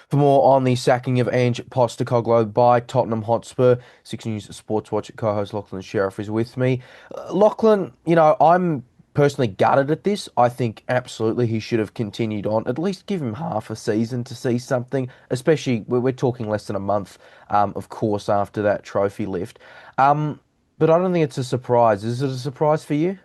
For more on the sacking of Ange Postecoglou by Tottenham Hotspur, Six News Sportswatch co-host Lachlan Sherriff is with me. Lachlan, I'm personally gutted at this. I think absolutely he should have continued on. At least give him half a season to see something, especially we're talking less than a month, of course, after that trophy lift. But I don't think it's a surprise. Is it a surprise for you?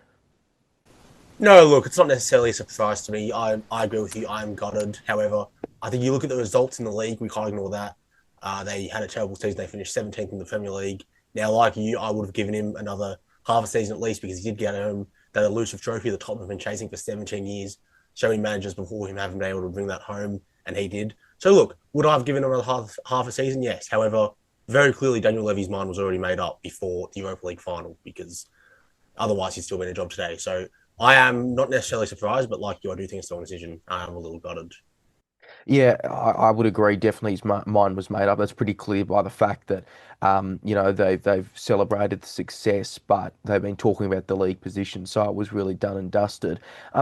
No, look, it's not necessarily a surprise to me. I agree with you. I'm gutted. However, I think you look at the results in the league, we can't ignore that. They had a terrible season. They finished 17th in the Premier League. Now, like you, I would have given him another half a season at least because he did get home that elusive trophy that Tottenham have been chasing for 17 years. Showing managers before him haven't been able to bring that home, and he did. So, look, would I have given him another half a season? Yes. However, very clearly, Daniel Levy's mind was already made up before the Europa League final because otherwise he'd still be in a job today. So I am not necessarily surprised, but like you, I do think it's the wrong decision. I am a little gutted. Yeah, I would agree. Definitely, his mind was made up. That's pretty clear by the fact that, they've celebrated the success, but they've been talking about the league position, so it was really done and dusted.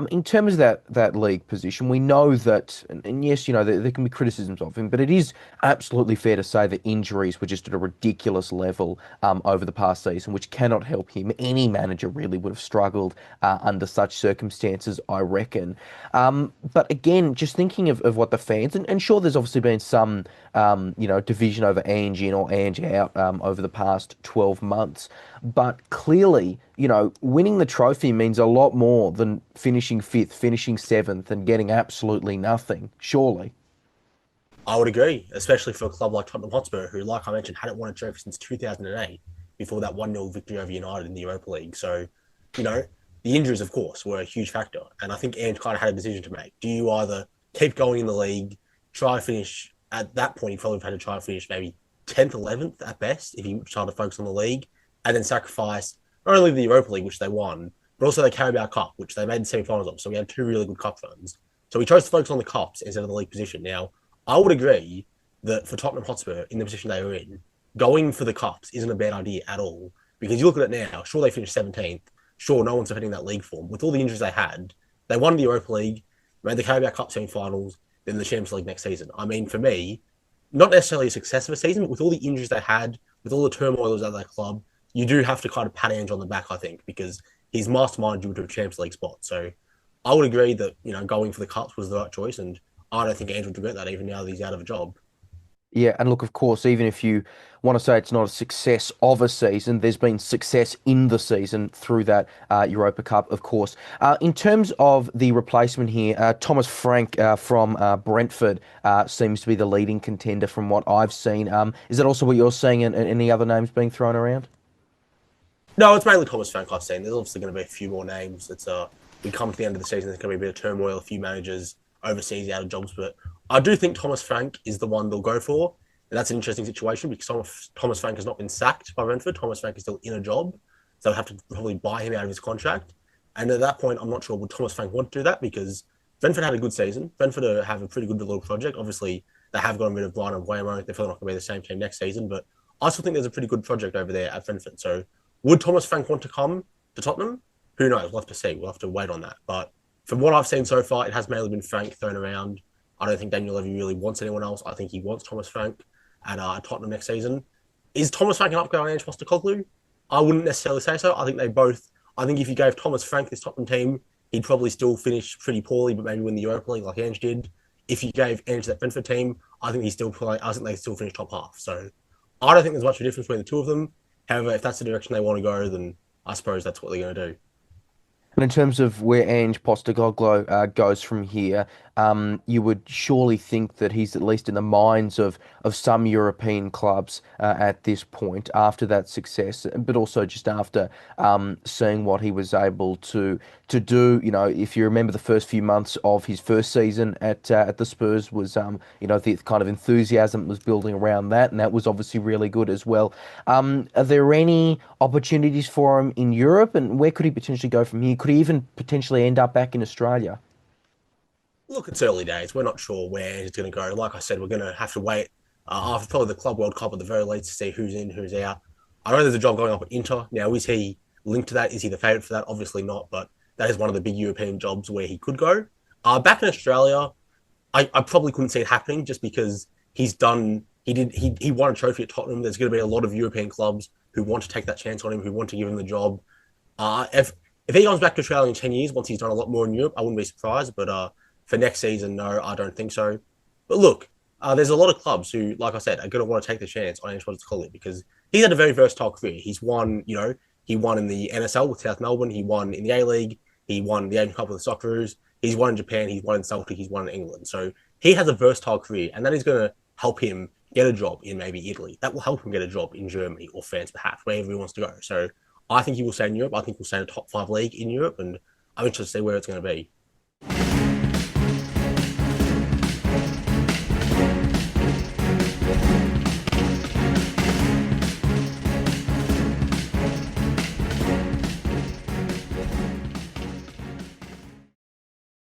In terms of that league position, we know that, and yes, there can be criticisms of him, but it is absolutely fair to say that injuries were just at a ridiculous level over the past season, which cannot help him. Any manager really would have struggled under such circumstances, I reckon. But again, just thinking of what the fans, and sure, there's obviously been some, division over Ange in or Ange out over the past 12 months. But clearly, winning the trophy means a lot more than finishing fifth, finishing seventh, and getting absolutely nothing, surely. I would agree, especially for a club like Tottenham Hotspur, who, like I mentioned, hadn't won a trophy since 2008 before that 1-0 victory over United in the Europa League. So, you know, the injuries, of course, were a huge factor. And I think Ange kind of had a decision to make. Do you either keep going in the league, try and finish at that point, he probably had to try and finish maybe 10th, 11th at best if he tried to focus on the league, and then sacrifice not only the Europa League, which they won, but also the Carabao Cup, which they made the semi finals of. So we had two really good cup runs. So we chose to focus on the cups instead of the league position. Now, I would agree that for Tottenham Hotspur, in the position they were in, going for the cups isn't a bad idea at all. Because you look at it now, sure, they finished 17th. Sure, no one's defending that league form. With all the injuries they had, they won the Europa League, made the Carabao Cup semi finals, then the Champions League next season. I mean, for me, not necessarily a success of a season, but with all the injuries they had, with all the turmoil that was at that club, you do have to kind of pat Ange on the back, I think, because he's masterminded you into a Champions League spot. So I would agree that, going for the cups was the right choice. And I don't think Ange would regret that even now that he's out of a job. Yeah, and look, of course, even if you want to say it's not a success of a season, there's been success in the season through that Europa Cup, of course. In terms of the replacement here, Thomas Frank from Brentford seems to be the leading contender from what I've seen. Is that also what you're seeing, and any other names being thrown around? No, it's mainly Thomas Frank I've seen. There's obviously going to be a few more names. We come to the end of the season, there's going to be a bit of turmoil, a few managers overseas out of jobs, but I do think Thomas Frank is the one they'll go for. And that's an interesting situation because Thomas Frank has not been sacked by Brentford. Thomas Frank is still in a job. So they'll have to probably buy him out of his contract. And at that point, I'm not sure would Thomas Frank want to do that because Brentford had a good season. Brentford have a pretty good little project. Obviously, they have got a bit of blind and Waymo. They're probably not going to be the same team next season, but I still think there's a pretty good project over there at Brentford. So would Thomas Frank want to come to Tottenham? Who knows? We'll have to see. We'll have to wait on that. But from what I've seen so far, it has mainly been Frank thrown around. I don't think Daniel Levy really wants anyone else. I think he wants Thomas Frank at Tottenham next season. Is Thomas Frank an upgrade on Ange Postecoglou? I wouldn't necessarily say so. I think they both. I think if you gave Thomas Frank this Tottenham team, he'd probably still finish pretty poorly, but maybe win the Europa League like Ange did. If you gave Ange that Brentford team, I think I think they still finish top half. So I don't think there's much of a difference between the two of them. However, if that's the direction they want to go, then I suppose that's what they're going to do. And in terms of where Ange Postecoglou goes from here, you would surely think that he's at least in the minds of some European clubs at this point after that success, but also just after seeing what he was able to do. If you remember the first few months of his first season at the Spurs was the kind of enthusiasm was building around that, and that was obviously really good as well. Are there any opportunities for him in Europe, and where could he potentially go from here? Could he even potentially end up back in Australia? Look, it's early days. We're not sure where he's going to go. Like I said, we're going to have to wait after probably the Club World Cup at the very least to see who's in, who's out. I know there's a job going up at Inter. Now, is he linked to that? Is he the favourite for that? Obviously not, but that is one of the big European jobs where he could go. Back in Australia, I probably couldn't see it happening just because he won a trophy at Tottenham. There's going to be a lot of European clubs who want to take that chance on him, who want to give him the job. If he comes back to Australia in 10 years, once he's done a lot more in Europe, I wouldn't be surprised. But for next season, no, I don't think so. But look, there's a lot of clubs who, like I said, are going to want to take the chance on Ange Postecoglou because he's had a very versatile career. He's won, he won in the NSL with South Melbourne. He won in the A League. He won the Asian Cup with the Socceroos. He's won in Japan. He's won in Celtic. He's won in England. So he has a versatile career, and that is going to help him get a job in maybe Italy. That will help him get a job in Germany or France, perhaps, wherever he wants to go. So I think he will stay in Europe. I think he'll stay in a top 5 league in Europe, and I'm interested to see where it's going to be.